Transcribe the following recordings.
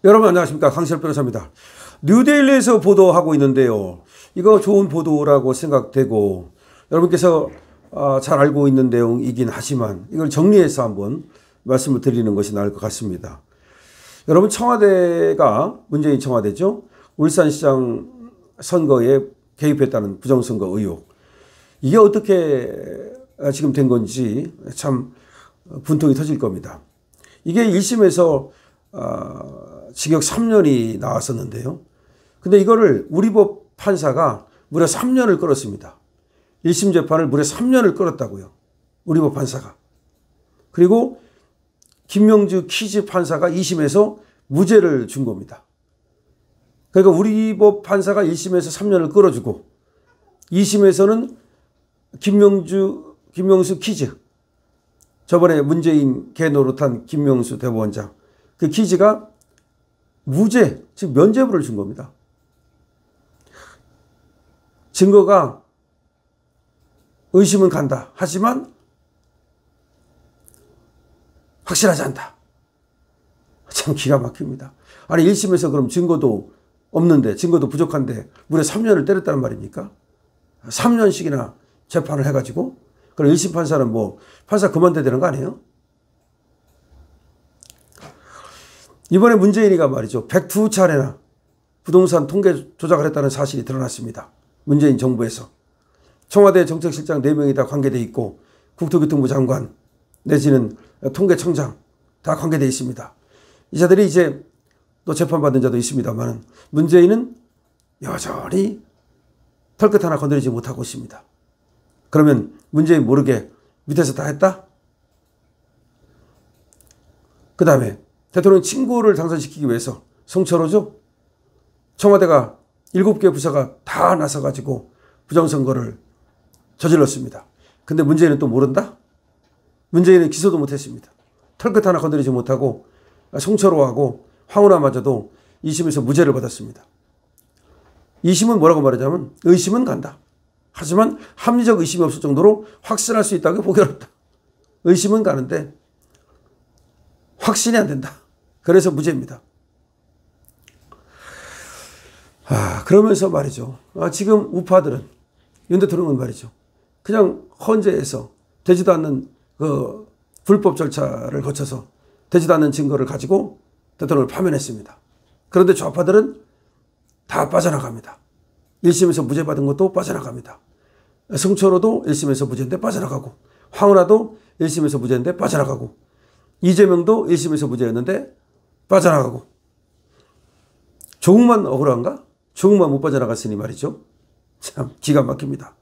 여러분 안녕하십니까, 강시열 변호사입니다. 뉴데일리에서 보도하고 있는데요, 이거 좋은 보도라고 생각되고 여러분께서 잘 알고 있는 내용이긴 하지만 이걸 정리해서 한번 말씀을 드리는 것이 나을 것 같습니다. 여러분, 청와대가, 문재인 청와대죠, 울산시장 선거에 개입했다는 부정선거 의혹, 이게 어떻게 지금 된 건지 참 분통이 터질 겁니다. 이게 1심에서 징역 3년이 나왔었는데요. 근데 이거를 우리 법 판사가 무려 3년을 끌었습니다. 1심 재판을 무려 3년을 끌었다고요, 우리 법 판사가. 그리고 김명주 키즈 판사가 2심에서 무죄를 준 겁니다. 그러니까 우리 법 판사가 1심에서 3년을 끌어주고 2심에서는 김명수 키즈, 저번에 문재인 개 노릇한 김명수 대법원장, 그 키즈가 무죄, 즉 면죄부를 준 겁니다. 증거가 의심은 간다, 하지만 확실하지 않다. 참 기가 막힙니다. 아니, 1심에서 그럼 증거도 없는데, 증거도 부족한데 무려 3년을 때렸다는 말입니까? 3년씩이나 재판을 해가지고, 그럼 1심 판사는 뭐 판사 그만둬야 되는 거 아니에요? 이번에 문재인이가 말이죠, 102차례나 부동산 통계 조작을 했다는 사실이 드러났습니다. 문재인 정부에서. 청와대 정책실장 4명이 다 관계되어 있고 국토교통부 장관 내지는 통계청장 다 관계되어 있습니다. 이 자들이 이제 또 재판받은 자도 있습니다만 문재인은 여전히 털끝 하나 건드리지 못하고 있습니다. 그러면 문재인 모르게 밑에서 다 했다? 그 다음에 대통령 친구를 당선시키기 위해서 송철호죠, 청와대가 7개 부서가 다 나서가지고 부정선거를 저질렀습니다. 근데 문재인은 또 모른다? 문재인은 기소도 못했습니다. 털끝 하나 건드리지 못하고 송철호하고 황운하마저도 2심에서 무죄를 받았습니다. 2심은 뭐라고 말하자면 의심은 간다, 하지만 합리적 의심이 없을 정도로 확신할 수 있다고 보기 어렵다. 의심은 가는데 확신이 안 된다. 그래서 무죄입니다. 그러면서 말이죠, 지금 우파들은, 윤 대통령은 말이죠, 그냥 헌재에서 되지도 않는 그 불법 절차를 거쳐서 되지도 않는 증거를 가지고 대통령을 파면했습니다. 그런데 좌파들은 다 빠져나갑니다. 1심에서 무죄 받은 것도 빠져나갑니다. 송철호도 1심에서 무죄인데 빠져나가고, 황운하도 1심에서 무죄인데 빠져나가고, 이재명도 1심에서 무죄였는데 빠져나가고, 조국만 억울한가? 조국만 못 빠져나갔으니 말이죠, 참 기가 막힙니다.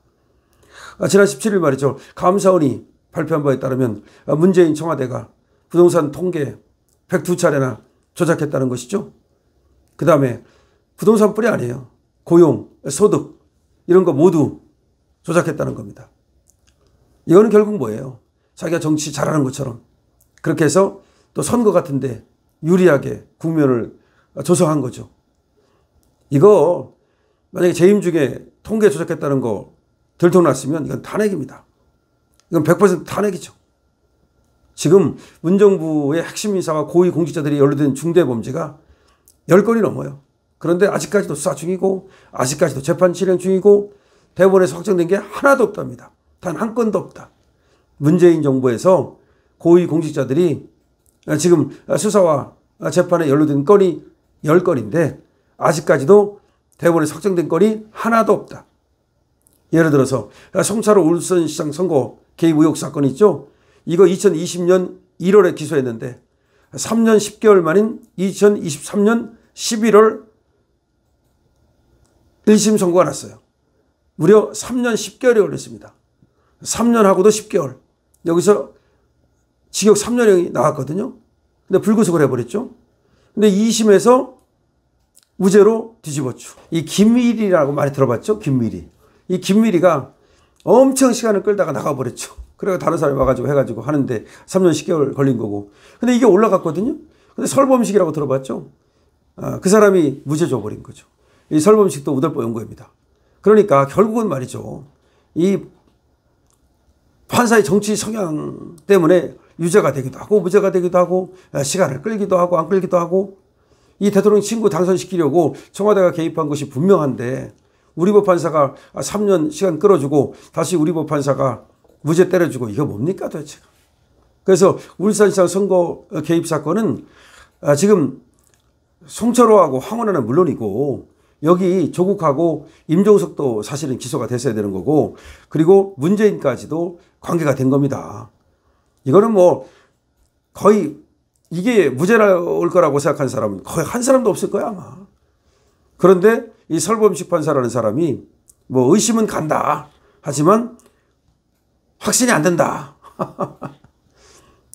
지난 17일 말이죠, 감사원이 발표한 바에 따르면 문재인 청와대가 부동산 통계 102차례나 조작했다는 것이죠. 그 다음에 부동산뿐이 아니에요, 고용, 소득 이런 거 모두 조작했다는 겁니다. 이거는 결국 뭐예요? 자기가 정치 잘하는 것처럼 그렇게 해서 또 선거 같은데 유리하게 국면을 조성한 거죠. 이거 만약에 재임 중에 통계 조작했다는 거 들통났으면 이건 탄핵입니다. 이건 100% 탄핵이죠. 지금 문정부의 핵심 인사와 고위 공직자들이 연루된 중대범죄가 10건이 넘어요. 그런데 아직까지도 수사 중이고 아직까지도 재판 진행 중이고 대법원에서 확정된 게 하나도 없답니다. 단 한 건도 없다. 문재인 정부에서 고위 공직자들이 지금 수사와 재판에 연루된 건이 10건인데 아직까지도 대법원에서 확정된 건이 하나도 없다. 예를 들어서 송철호 울산시장 선거 개입 의혹 사건 있죠. 이거 2020년 1월에 기소했는데 3년 10개월 만인 2023년 11월 1심 선고가 났어요. 무려 3년 10개월이 걸렸습니다. 3년하고도 10개월. 여기서 징역 3년이 나왔거든요. 근데 불구속을 해버렸죠. 근데 2심에서 무죄로 뒤집었죠. 이 김미리라고 많이 들어봤죠? 김미리. 이 김미리가 엄청 시간을 끌다가 나가버렸죠. 그래서 다른 사람이 와가지고 해가지고 하는데 3년 10개월 걸린 거고. 근데 이게 올라갔거든요. 근데 설범식이라고 들어봤죠? 그 사람이 무죄 줘버린 거죠. 이 설범식도 우덜보 연구입니다. 그러니까 결국은 말이죠, 이 판사의 정치 성향 때문에 유죄가 되기도 하고 무죄가 되기도 하고 시간을 끌기도 하고 안 끌기도 하고 이 대통령 친구 당선시키려고 청와대가 개입한 것이 분명한데 우리법 판사가 3년 시간 끌어주고 다시 우리법 판사가 무죄 때려주고 이거 뭡니까 도대체. 그래서 울산시장 선거 개입 사건은 지금 송철호하고 황운하는 물론이고 여기 조국하고 임종석도 사실은 기소가 됐어야 되는 거고 그리고 문재인까지도 관계가 된 겁니다. 이거는 뭐 거의 이게 무죄라올 거라고 생각한 사람은 거의 한 사람도 없을 거야 아마. 그런데 이 설범식 판사라는 사람이 뭐 의심은 간다 하지만 확신이 안 된다.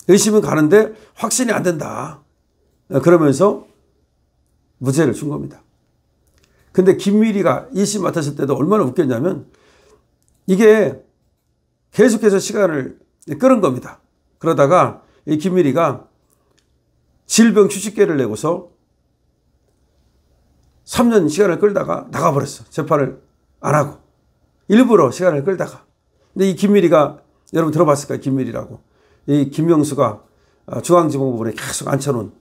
의심은 가는데 확신이 안 된다. 그러면서 무죄를 준 겁니다. 근데 김미리가 1심 맡았을 때도 얼마나 웃겼냐면 이게 계속해서 시간을 끌은 겁니다. 그러다가 이 김미리가 질병 휴직계를 내고서 3년 시간을 끌다가 나가버렸어. 재판을 안 하고. 일부러 시간을 끌다가. 근데 이 김미리가 여러분 들어봤을 거예요. 김미리라고. 이 김명수가 중앙지법법원에 계속 앉혀놓은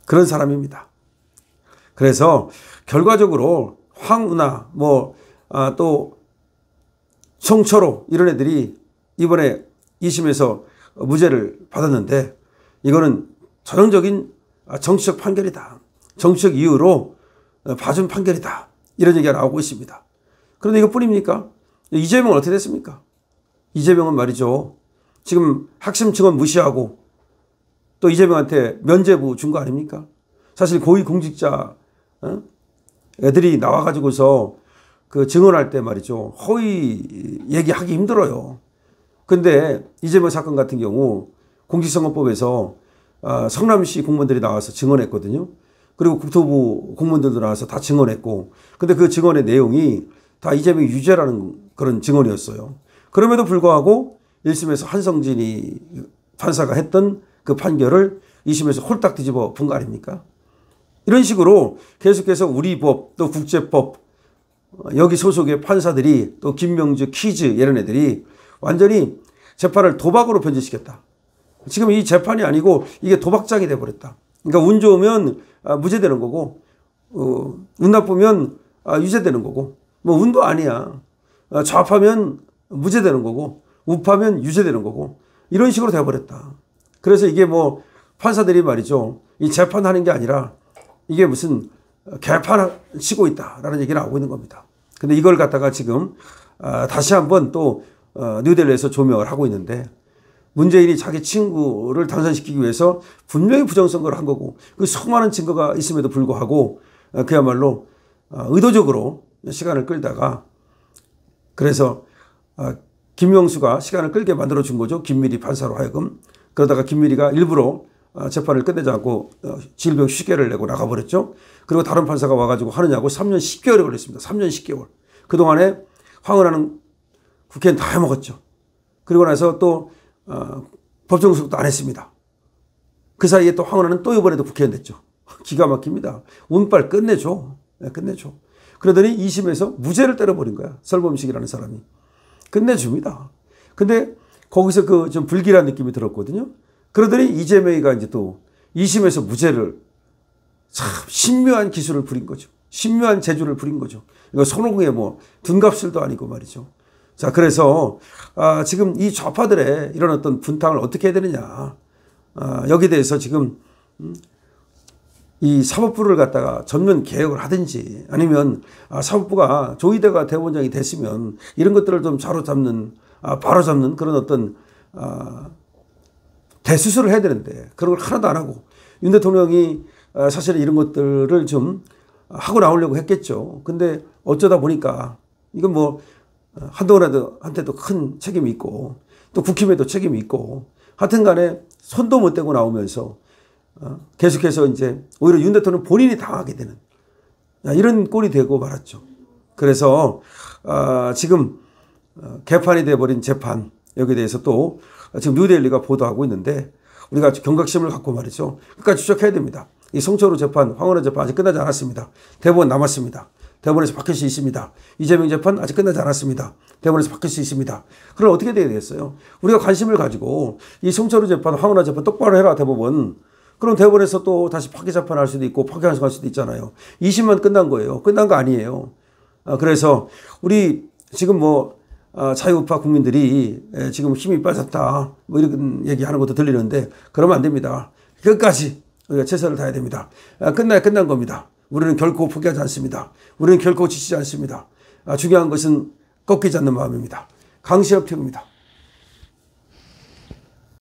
그런 사람입니다. 그래서 결과적으로 황운하 또 송철호 이런 애들이 이번에 2심에서 무죄를 받았는데 이거는 전형적인 정치적 판결이다. 정치적 이유로 봐준 판결이다. 이런 얘기가 나오고 있습니다. 그런데 이것뿐입니까? 이재명은 어떻게 됐습니까? 이재명은 말이죠. 지금 학심 증언 무시하고 또 이재명한테 면죄부 준 거 아닙니까? 사실 고위공직자 애들이 나와가지고서 그 증언할 때 말이죠. 허위 얘기하기 힘들어요. 근데 이재명 사건 같은 경우 공직선거법에서 성남시 공무원들이 나와서 증언했거든요. 그리고 국토부 공무원들도 나와서 다 증언했고 근데 그 증언의 내용이 다 이재명이 유죄라는 그런 증언이었어요. 그럼에도 불구하고 1심에서 한성진이 판사가 했던 그 판결을 2심에서 홀딱 뒤집어 본 거 아닙니까? 이런 식으로 계속해서 우리 법 또 국제법 여기 소속의 판사들이 또 김명주 키즈 이런 애들이 완전히 재판을 도박으로 변질시켰다. 지금 이 재판이 아니고 이게 도박장이 돼버렸다. 그러니까 운 좋으면 무죄되는 거고 운 나쁘면 유죄되는 거고 뭐 운도 아니야. 좌파면 무죄되는 거고 우파면 유죄되는 거고 이런 식으로 돼버렸다. 그래서 이게 뭐 판사들이 말이죠. 이 재판하는 게 아니라 이게 무슨 개판 치고 있다라는 얘기를 하고 있는 겁니다. 근데 이걸 갖다가 지금 다시 한번 또 뉴델리에서 조명을 하고 있는데 문재인이 자기 친구를 당선시키기 위해서 분명히 부정선거를 한 거고 그 수많은 증거가 있음에도 불구하고 그야말로 의도적으로 시간을 끌다가 그래서 김명수가 시간을 끌게 만들어준 거죠. 김미리 판사로 하여금. 그러다가 김미리가 일부러 재판을 끝내지 않고 질병 휴직계를 내고 나가버렸죠. 그리고 다른 판사가 와가지고 하느냐고 3년 10개월이 걸렸습니다. 3년 10개월. 그동안에 황운하는 국회는 다 해먹었죠. 그리고 나서 또 법정 구속도 안 했습니다. 그 사이에 또 황운하는 또 이번에도 국회의원 됐죠. 기가 막힙니다. 운빨 끝내줘. 끝내줘. 그러더니 2심에서 무죄를 때려버린 거야. 설범식이라는 사람이. 끝내줍니다. 근데 거기서 그 좀 불길한 느낌이 들었거든요. 그러더니 이재명이가 이제 또 2심에서 무죄를 참 신묘한 기술을 부린 거죠. 신묘한 재주를 부린 거죠. 이거 손오공의 뭐 둔갑술도 아니고 말이죠. 자, 그래서 지금 이 좌파들의 이런 어떤 분탕을 어떻게 해야 되느냐. 여기에 대해서 지금 이 사법부를 갖다가 전면 개혁을 하든지 아니면 사법부가 조희대가 대법원장이 됐으면 이런 것들을 좀 바로잡는 그런 어떤 대수술을 해야 되는데 그런 걸 하나도 안 하고 윤 대통령이 사실은 이런 것들을 좀 하고 나오려고 했겠죠. 근데 어쩌다 보니까 이건 뭐 한동훈한테도 큰 책임이 있고 또 국힘에도 책임이 있고 하여튼 간에 손도 못 대고 나오면서 계속해서 이제 오히려 윤 대통령 본인이 당하게 되는 이런 꼴이 되고 말았죠. 그래서 지금 개판이 돼버린 재판 여기에 대해서 또 지금 뉴델리가 보도하고 있는데 우리가 경각심을 갖고 말이죠. 끝까지 추적해야 됩니다. 이 송철호 재판, 황운하 재판 아직 끝나지 않았습니다. 대법원 남았습니다. 대법원에서 바뀔 수 있습니다. 이재명 재판 아직 끝나지 않았습니다. 대법원에서 바뀔 수 있습니다. 그럼 어떻게 돼야 되겠어요? 우리가 관심을 가지고 이 송철호 재판, 황운하 재판 똑바로 해라 대법원. 그럼 대법원에서 또 다시 파기 재판할 수도 있고 파기환송할 수도 있잖아요. 2심만 끝난 거예요. 끝난 거 아니에요. 그래서 우리 지금 자유우파 국민들이 지금 힘이 빠졌다 이런 얘기하는 것도 들리는데 그러면 안 됩니다. 끝까지 우리가 최선을 다해야 됩니다. 끝나야 끝난 겁니다. 우리는 결코 포기하지 않습니다. 우리는 결코 지치지 않습니다. 중요한 것은 꺾이지 않는 마음입니다. 강시혁 태우입니다.